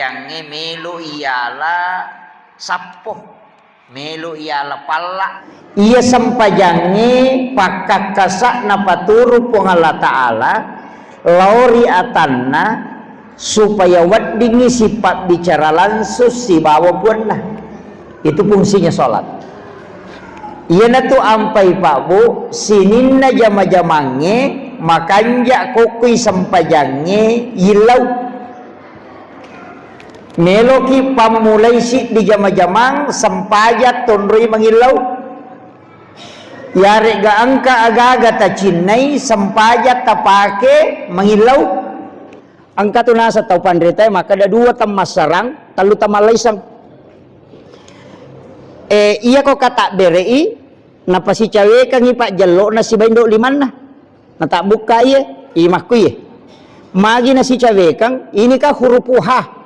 jange melu iala sapoh, melu iala palla. Ia sampajange pakakasak na paturu pong Allah Ta'ala lauri atanna supaya waddingi sifat bicara langsung si bawa puanna. Itu fungsinya sholat. Ia na tu ampai pak bu sininna jama-jamange makanja kokui sampajange ilau meloki pamulai si di jama-jamang sampajat tondroi mangilau yare ga angka aga-aga ta cinnai sampajat ta pake mangilau angka tu nasa tau pandrita maka ada dua temas sarang talu tamalai sang iya kok kata berei napa si cawe kan pak jelo na si baindo liman na tak buka iya imahku iya magi na si cawe kang ini kah huruf ha